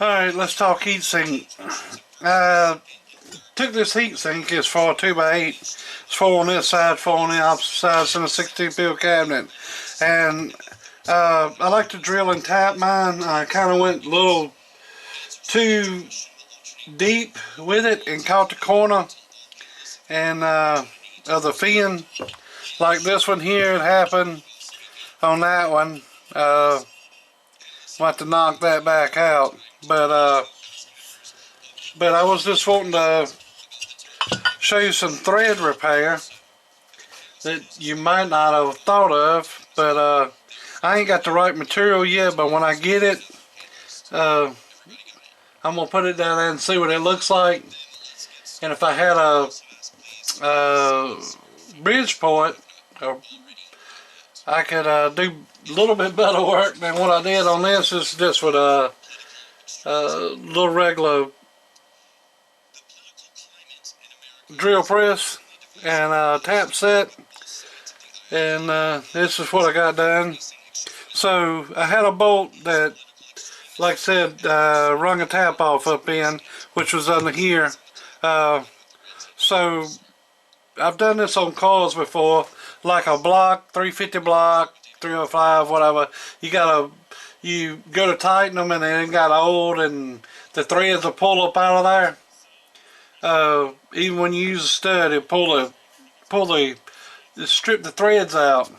Alright, let's talk heatsink. Took this heatsink, it's for a 2x8. It's 4 on this side, 4 on the opposite side. It's in a 16 field cabinet. And I like to drill and tap mine. I kind of went a little too deep with it and caught the corner and of the fin. Like this one here, it happened on that one. I'll have to knock that back out. But I was just wanting to show you some thread repair that you might not have thought of, but I ain't got the right material yet, but when I get it, I'm gonna put it down there and see what it looks like. And if I had a bridge point, I could do a little bit better work than what I did on this. Is just with a little regular drill press and tap set, and this is what I got done. So I had a bolt that, like I said, rung a tap off up in, which was under here. So I've done this on cars before, like a block, 350 block, 305, whatever. You go to tighten them and they got old and the threads will pull up out of there. Even when you use a stud, it strip the threads out.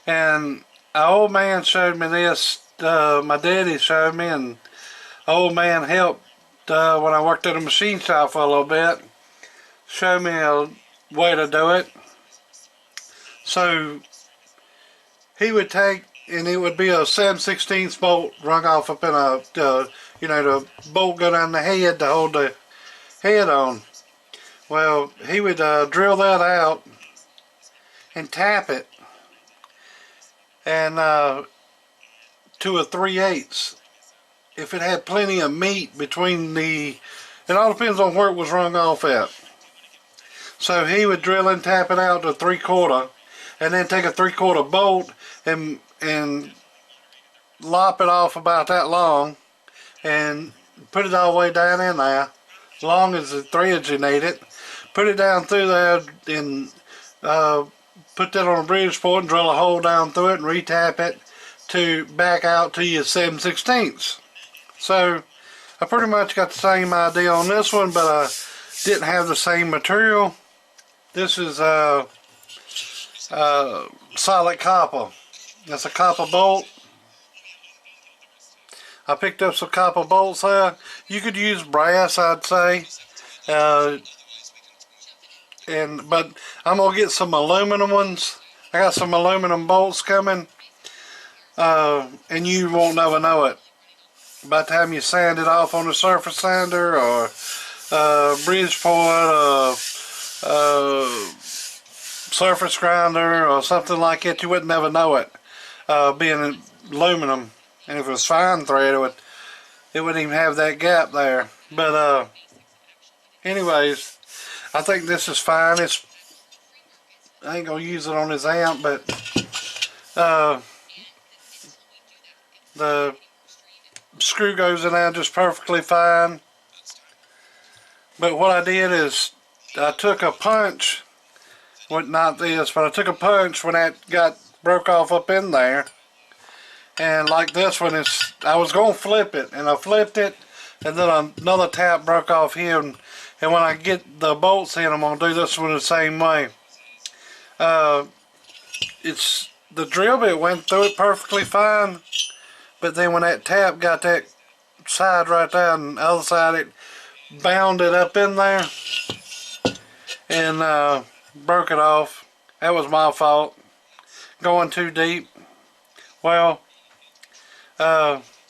And an old man showed me this. My daddy showed me, and an old man helped when I worked at a machine shop for a little bit. Showed me a way to do it. So he would take, and it would be a 7/16 bolt rung off up in a, you know, the bolt go down the head to hold the head on. Well, he would drill that out and tap it, and to a 3/8. If it had plenty of meat between it all depends on where it was rung off at. So he would drill and tap it out to 3/4, and then take a 3/4 bolt and lop it off about that long and put it all the way down in there, as long as the threads you need it. Put it down through there and put that on a bridge point and drill a hole down through it and retap it to back out to your 7/16. So I pretty much got the same idea on this one, but I didn't have the same material. This is solid copper. That's a copper bolt. I picked up some copper bolts there. You could use brass, I'd say. But I'm gonna get some aluminum ones. I got some aluminum bolts coming, and you won't never know it. By the time you sand it off on a surface sander or bridge point, surface grinder or something like it, you would never know it, being aluminum. And if it was fine thread, it wouldn't even have that gap there. But anyways, I think this is fine. I ain't gonna use it on this amp, but the screw goes in there just perfectly fine. But what I did is I took a punch, well, not this, but I took a punch when that broke off up in there, and like this one, I was gonna flip it, and I flipped it, and then another tap broke off here, and when I get the bolts in, I'm gonna do this one the same way. The drill bit went through it perfectly fine, but then when that tap got that side right there and the other side, it bounded up in there and broke it off. That was my fault, going too deep. Well,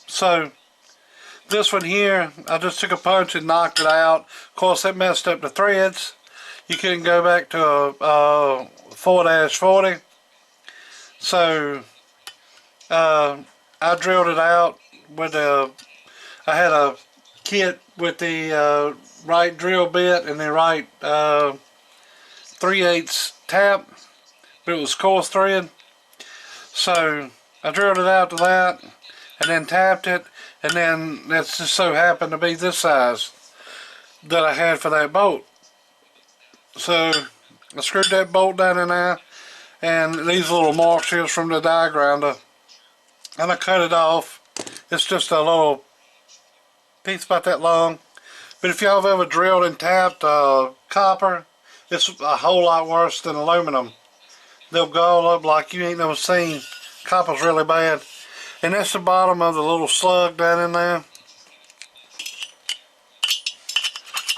so this one here, I just took a punch and knocked it out. Of course, that messed up the threads. You couldn't go back to a 4-40. So I drilled it out with I had a kit with the right drill bit and the right 3/8 tap, but it was coarse thread. So I drilled it out to that, and then tapped it, and then it just so happened to be this size that I had for that bolt. So I screwed that bolt down in there, and these little marks here from the die grinder, and I cut it off. It's just a little piece about that long. But if y'all have ever drilled and tapped copper, it's a whole lot worse than aluminum. They'll gall up like you ain't never seen. Copper's really bad. And that's the bottom of the little slug down in there.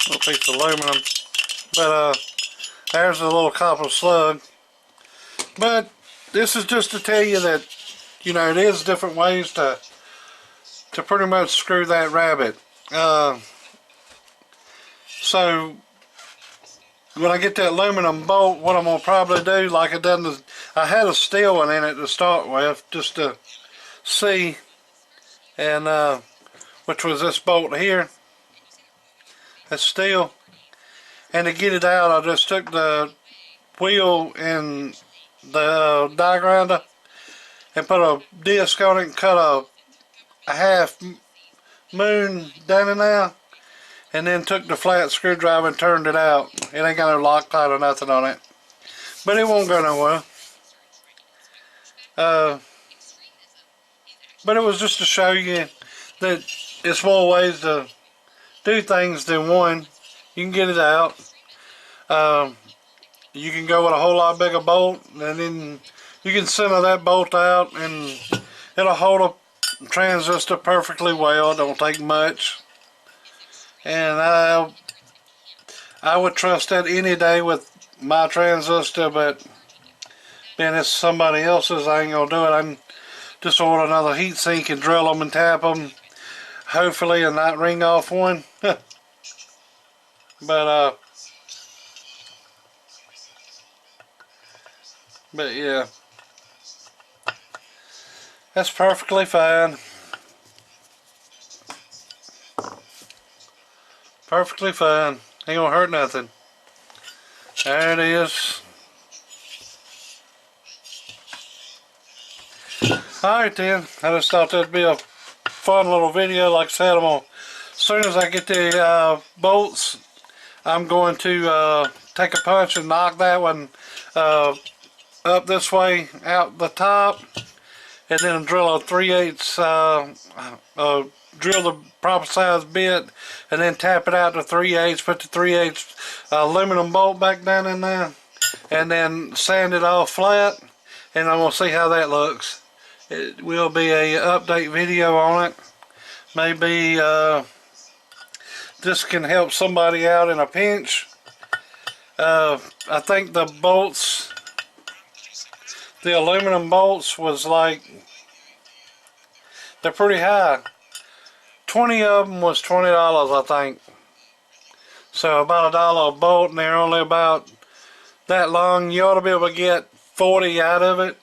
Little piece of aluminum. But there's a little copper slug. But this is just to tell you that, you know, it is different ways to pretty much screw that rabbit. So when I get that aluminum bolt, what I'm gonna probably do, like I done, I had a steel one in it to start with, just to see, and which was this bolt here. That's steel. And to get it out, I just took the wheel and the die grinder and put a disc on it and cut a half moon down in there, and then took the flat screwdriver and turned it out. It ain't got no Loctite or nothing on it, but it won't go nowhere. But it was just to show you that it's more ways to do things than one. You can get it out. You can go with a whole lot bigger bolt, and then you can center that bolt out, and it'll hold a transistor perfectly well. It don't take much. And I would trust that any day with my transistor, but being it's somebody else's, I ain't gonna do it. I can just order another heatsink and drill them and tap them, hopefully, and not ring off one. But yeah, that's perfectly fine. Perfectly fine. Ain't gonna hurt nothing. There it is. Alright then, I just thought that'd be a fun little video. Like I said, as soon as I get the bolts, I'm going to take a punch and knock that one up this way out the top, and then drill a 3/8 drill the proper size bit, and then tap it out to 3/8, put the 3/8 aluminum bolt back down in there, and then sand it off flat, and I'm going to see how that looks. It will be a update video on it. Maybe this can help somebody out in a pinch. I think the bolts, the aluminum bolts, was like, they're pretty high. 20 of them was $20, I think. So about $1 a bolt, and they're only about that long. You ought to be able to get 40 out of it.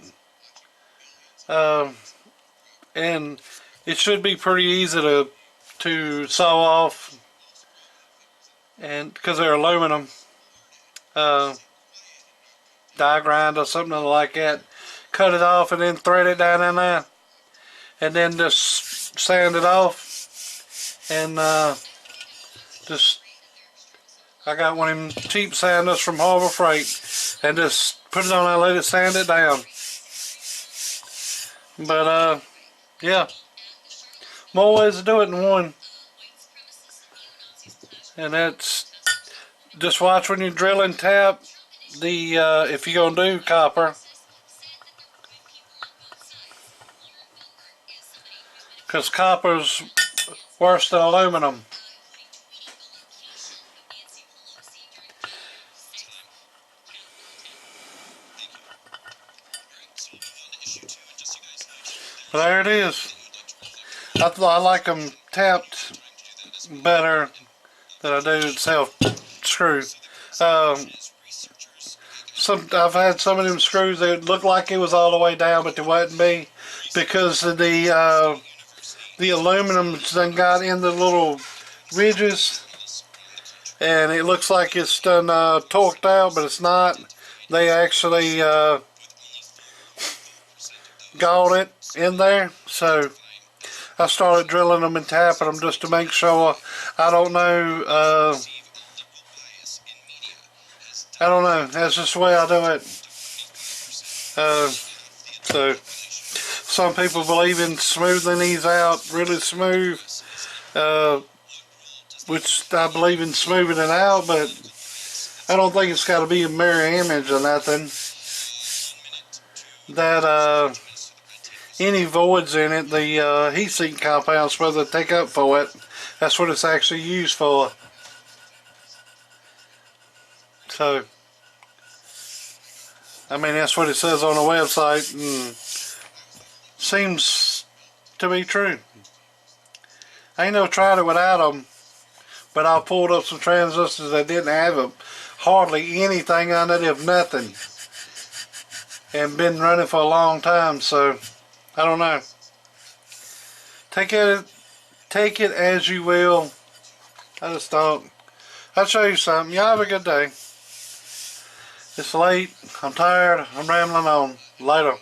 And it should be pretty easy to saw off, and because they're aluminum, die grind or something like that. Cut it off and then thread it down in there, and then just sand it off. And I got one of them cheap sanders from Harbor Freight, and just put it on there and let it sand it down. But yeah, more ways to do it than one. And that's, just watch when you drill and tap the if you're gonna do copper, because copper's worse than aluminum. But there it is. I like them tapped better than I do self-screw. I've had some of them screws that looked like it was all the way down, but they wouldn't be, because of the aluminum's done got in the little ridges, and it looks like it's done torqued out, but it's not. They actually galled it in there. So I started drilling them and tapping them just to make sure. I don't know. I don't know. That's just the way I do it. So some people believe in smoothing these out really smooth, which I believe in smoothing it out, but I don't think it's got to be a mirror image or nothing. That any voids in it, the heatsink compound is supposed to take up for it. That's what it's actually used for. So, I mean, that's what it says on the website, and seems to be true. I ain't never tried it without them, but I pulled up some transistors that didn't have hardly anything on it, if nothing, and been running for a long time. So I don't know. Take it as you will. I just thought I'd show you something. Y'all have a good day. It's late. I'm tired. I'm rambling on. Later.